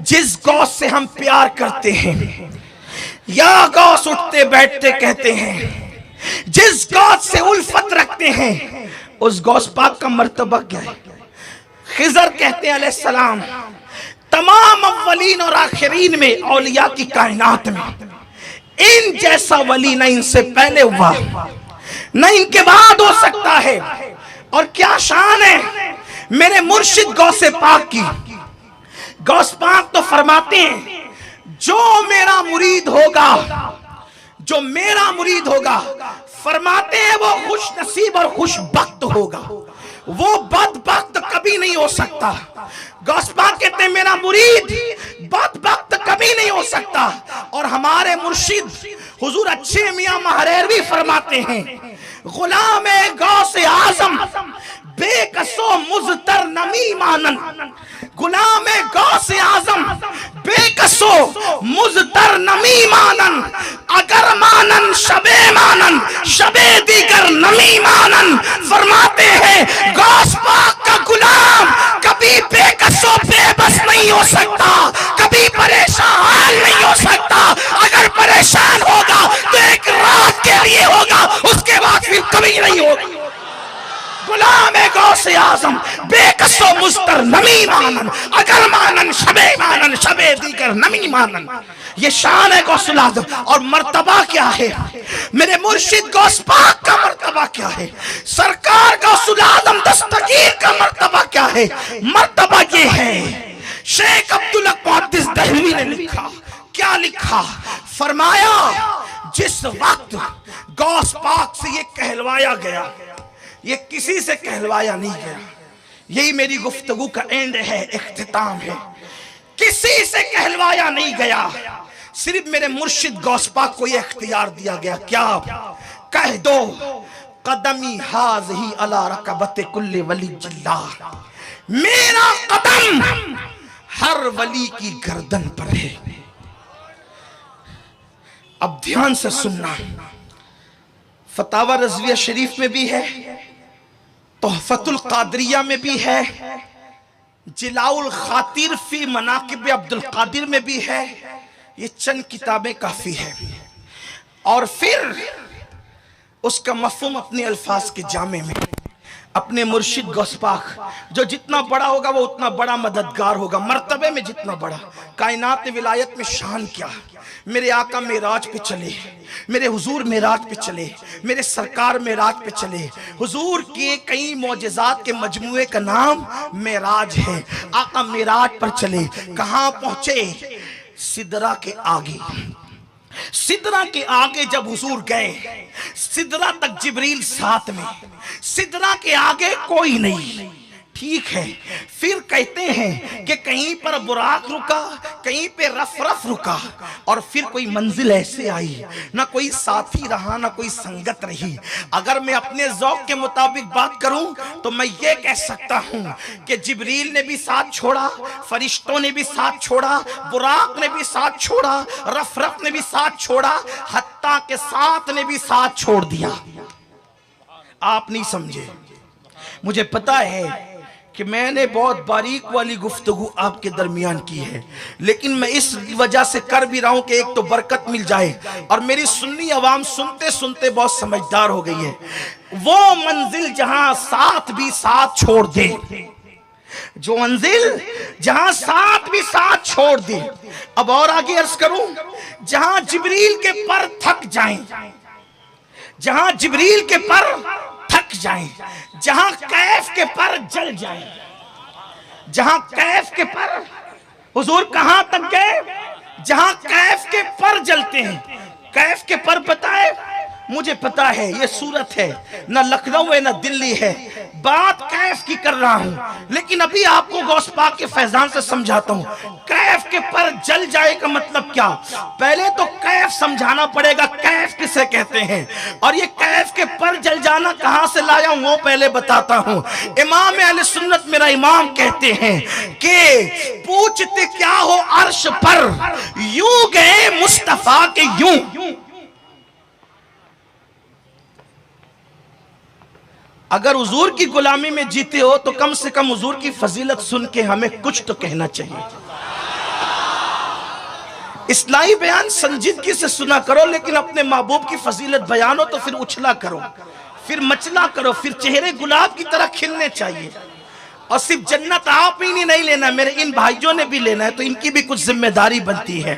جس غوث سے ہم پیار کرتے ہیں، یا غوث اٹھتے بیٹھتے کہتے ہیں، جس غوث سے الفت رکھتے ہیں، اس غوث پاک کا مرتبہ کیا ہے؟ خضر کہتے ہیں علیہ السلام، تمام اولین اور آخرین میں، اولیاء کی کائنات میں ان جیسا ولی نہ ان سے پہلے ہوا نہ ان کے بعد ہو سکتا ہے۔ اور کیا شان ہے میرے مرشد غوث پاک کی۔ غوث پاک تو فرماتے ہیں جو میرا مرید ہوگا، جو میرا مرید ہوگا، فرماتے ہیں وہ خوش نصیب اور خوش بخت ہوگا، وہ بدبخت کبھی نہیں ہو سکتا۔ غوث پاک کہتے ہیں میرا مرید بدبخت کبھی نہیں ہو سکتا۔ اور ہمارے مرشد حضور اچھے میاں مہریروی فرماتے ہیں، غلام غوث اعظم بے کسو مزتر نمی مانن، غلام غوث اعظم بے کسو مزتر نمی مانن، اگر مانن شبے مانن شبے دیگر نمی مانن۔ فرماتے ہیں غوث پاک کا غلام کبھی بے کسو بے بس نہیں ہو سکتا، کبھی پریشان حال نہیں ہو سکتا۔ اگر پریشان ہوگا تو ایک رات کے لیے ہوگا، اس کے بعد پھر کبھی نہیں ہوگا۔ غلام غوث اعظم بے کسو مستر نمی مانن، اگر مانن شبے مانن شبے دیگر نمی مانن۔ یہ شان ہے غوث اعظم۔ اور مرتبہ کیا ہے میرے مرشد غوث پاک کا مرتبہ کیا ہے، سرکار غوث اعظم دستگیر کا مرتبہ کیا ہے؟ مرتبہ یہ ہے، شیخ عبدالحق محدث دہلوی نے لکھا، کیا لکھا؟ فرمایا جس وقت غوث پاک سے یہ کہلوایا گیا، یہ کسی سے کہلوایا نہیں گیا، یہی میری گفتگو کا اینڈ ہے، اختتام ہے، کسی سے کہلوایا نہیں گیا، صرف میرے مرشد غوث پاک کو یہ اختیار دیا گیا، کیا؟ کہہ دو قدمی ہاذہی علی رکبت کل ولی اللہ، میرا قدم ہر ولی کی گردن پر ہے۔ اب دھیان سے سننا، فتاوی رضویہ شریف میں بھی ہے، تحفۃ القادریہ میں بھی ہے، جلاء الخاطر فی مناقب عبد القادر میں بھی ہے، یہ چند کتابیں کافی ہیں۔ اور پھر اس کا مفہوم اپنے الفاظ کے جامع میں، اپنے مرشد غوث پاک جو جتنا بڑا ہوگا وہ اتنا بڑا مددگار ہوگا، مرتبے میں جتنا بڑا۔ کائنات ولایت میں شان کیا، میرے آقا معراج پہ چلے، میرے حضور معراج پہ چلے، میرے سرکار معراج پہ چلے، حضور کے کئی معجزات کے مجموعے کا نام معراج ہے۔ آقا معراج پر چلے، کہاں پہنچے؟ سدرہ کے آگے۔ سدرہ کے آگے جب حضور گئے، سدرہ تک جبریل ساتھ میں، سدرہ کے آگے کوئی نہیں، ٹھیک ہے۔ پھر کہتے ہیں کہ کہیں پر براق رکا، کہیں پہ رف رف رکا، اور پھر کوئی منزل ایسے آئی، نہ کوئی ساتھی رہا نہ کوئی سنگت رہی۔ اگر میں اپنے ذوق کے مطابق بات کروں تو میں یہ کہہ سکتا ہوں کہ جبریل نے بھی ساتھ چھوڑا، فرشتوں نے بھی ساتھ چھوڑا، براق نے بھی ساتھ چھوڑا، رف رف نے بھی ساتھ چھوڑا، حتیٰ کہ ساتھ نے بھی ساتھ چھوڑ دیا۔ آپ نہیں سمجھے، مجھے پتا ہے کہ میں نے بہت باریک والی گفتگو آپ کے درمیان کی ہے، لیکن میں اس وجہ سے کر بھی رہا ہوں کہ ایک تو برکت مل جائے، اور میری سنی عوام سنتے سنتے بہت سمجھدار ہو گئی ہے۔ وہ منزل جہاں ساتھ بھی ساتھ چھوڑ دے، جو منزل جہاں ساتھ بھی ساتھ چھوڑ دے، اب اور آگے عرض کروں، جہاں جبریل کے پر تھک جائیں، جہاں جبریل کے پر تھک جائیں، جہاں کیف کے پر جل جائیں، جہاں کیف کے پر، حضور کہاں تک گئے؟ جہاں کیف کے پر جلتے ہیں۔ کیف کے پر پتہ ہے؟ مجھے پتا ہے، یہ صورت ہے، نہ لکھنؤ ہے نہ دلی ہے، بات کیف کی کر رہا ہوں، لیکن ابھی آپ کو غوث پاک کے فیضان سے سمجھاتا ہوں۔ کیف کے پر جل جائے کا مطلب کیا؟ پہلے تو کیف سمجھانا پڑے گا، کیف کسے کہتے ہیں، اور یہ کیف کے پر جل جانا کہاں سے لایا ہوں وہ پہلے بتاتا ہوں۔ امام اہل سنت میرا امام کہتے ہیں کہ پوچھتے کیا ہو عرش پر، یوں گئے مصطفیٰ کے یوں۔ اگر حضور کی غلامی میں جیتے ہو تو کم سے کم حضور کی فضیلت سن کے ہمیں کچھ تو کہنا چاہیے۔ اصلاحی بیان سنجیدگی سے سنا کرو، لیکن اپنے محبوب کی فضیلت بیانو تو پھر اچھلا کرو، پھر مچلا کرو، پھر چہرے گلاب کی طرح کھلنے چاہیے۔ اور صرف جنت آپ ہی نہیں لینا، میرے ان بھائیوں نے بھی لینا ہے، تو ان کی بھی کچھ ذمہ داری بنتی ہے۔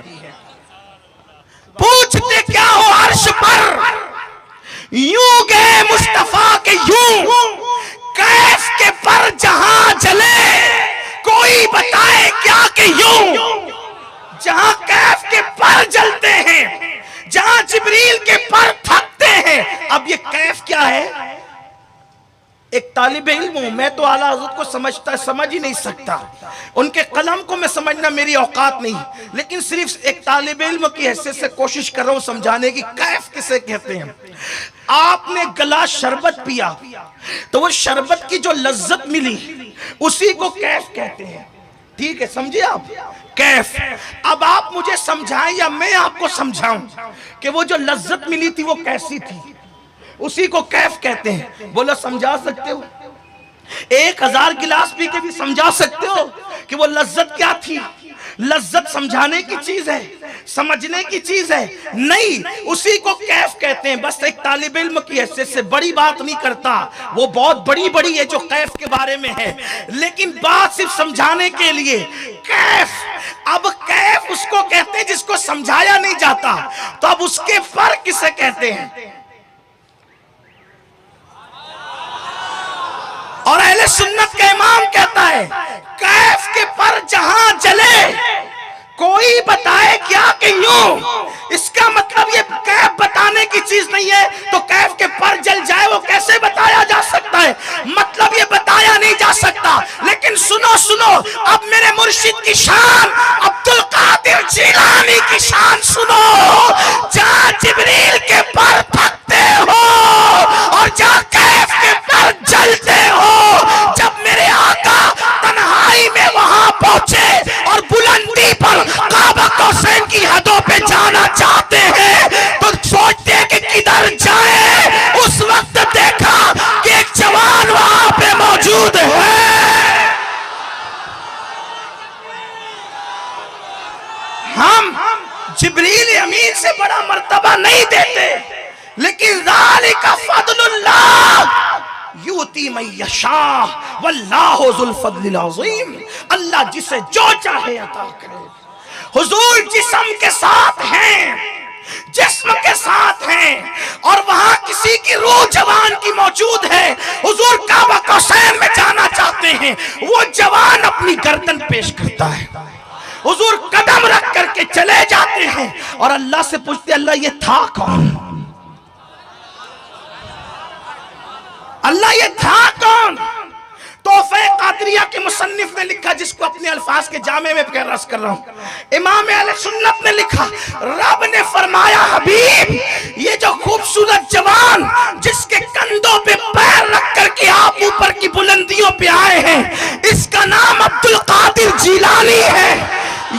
پوچھتے کیا ہو عرش پر، یوں گئے مصطفیٰ کے یوں، کیف کے پر جہاں جلے کوئی بتائے کیا کہ یوں۔ جہاں کیف کے پر جلتے ہیں، جہاں جبریل کے پر تھکتے ہیں، اب یہ کیف کیا ہے؟ ایک طالب علم ہوں میں، تو اعلیٰ حضرت کو سمجھ ہی نہیں سکتا، ان کے قلم کو میں سمجھنا میری اوقات نہیں، لیکن صرف ایک طالب علم کی حیثیت سے کوشش کر رہا ہوں سمجھانے کی کیف کسے کہتے ہیں۔ آپ نے گلاس شربت پیا تو وہ شربت کی جو لذت ملی اسی کو کیف کہتے ہیں، ٹھیک ہے؟ سمجھے آپ؟ کیف۔ اب آپ مجھے سمجھائیں یا میں آپ کو سمجھاؤں کہ وہ جو لذت ملی تھی وہ کیسی تھی، اسی کو کیف کہتے ہیں۔ بولو سمجھا سکتے ہو؟ 1000 گلاس پی کے بھی سمجھا سکتے ہو کہ وہ لذت کیا تھی؟ لذت سمجھانے کی چیز ہے، سمجھنے کی چیز ہے نہیں، اسی کو کیف کہتے ہیں۔ بس ایک طالب علم کی حیثیت سے بڑی بات نہیں کرتا، وہ بہت بڑی ہے جو کیف کے بارے میں ہے، لیکن بات صرف سمجھانے کے لیے کیف۔ اب کیف اس کو کہتے ہیں جس کو سمجھایا نہیں جاتا، تو اب اس کے فرق کسے کہتے ہیں؟ اور اہل سنت کا امام کہتا ہے کیف کے پر جہاں جلے کوئی بتائے کیا کہ یوں۔ اس کا مطلب یہ کیف بتانے کی چیز نہیں ہے، تو کیف کے پر جل جائے وہ کیسے بتایا جا سکتا ہے؟ مطلب یہ بتایا نہیں جا سکتا، لیکن سنو اب میرے مرشد کی شان، عبدالقادر جیلانی کی شان سنو۔ جہاں جبریل کے پر تھکتے ہو اور جہاں کیف کے پر جلتے ہو، جب میرے آقا تنہائی میں وہاں پہنچے اور بلندی پر کعبہ قوسین کی حدوں پہ جانا چاہتے ہیں تو سوچتے ہیں کہ کدھر جائیں۔ اس وقت دیکھا کہ ایک جوان وہاں پہ موجود ہے۔ ہم جبریل امین سے بڑا مرتبہ نہیں دیتے، لیکن ذالک فضل اللہ یوتی من یشاء واللہ ذو الفضل العظیم۔ اللہ جسے جو چاہے عطا کرے۔ حضور جسم کے ساتھ ہیں، جسم کے ساتھ ہیں، اور وہاں کسی کی روح جوان کی موجود ہے۔ حضور کعبہ قوسین میں جانا چاہتے ہیں، وہ جوان اپنی گردن پیش کرتا ہے، حضور قدم رکھ کر کے چلے جاتے ہیں، اور اللہ سے پوچھتے اللہ یہ تھا کون؟ اللہ یہ تھا کون؟ تحفہ قادریہ کے مصنف نے لکھا، جس کو اپنے الفاظ کے جامع میں رس کر رہا ہوں، امام اہل سنت نے لکھا، رب نے فرمایا حبیب یہ جو خوبصورت جوان جس کے کندھوں پہ پیر رکھ کر کے آپ اوپر کی بلندیوں پہ آئے ہیں، اس کا نام عبدالقادر جیلانی ہے۔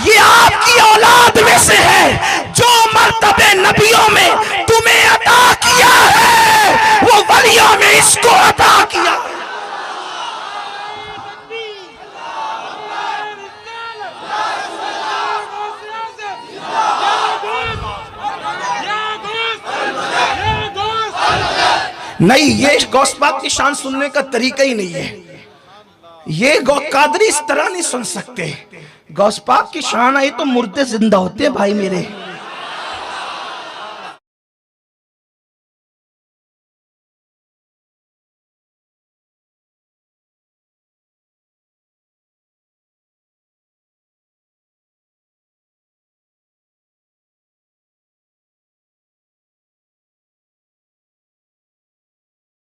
یہ آپ کی اولاد میں سے ہے، جو مرتبہ نبیوں میں تمہیں عطا کیا ہے وہ ولیوں میں اس کو عطا کیا۔ نہیں، یہ غوث پاک کی شان سننے کا طریقہ ہی نہیں ہے، یہ قادری اس طرح نہیں سن سکتے۔ غوث پاک کی شان آئی تو مردے زندہ ہوتے ہیں بھائی میرے۔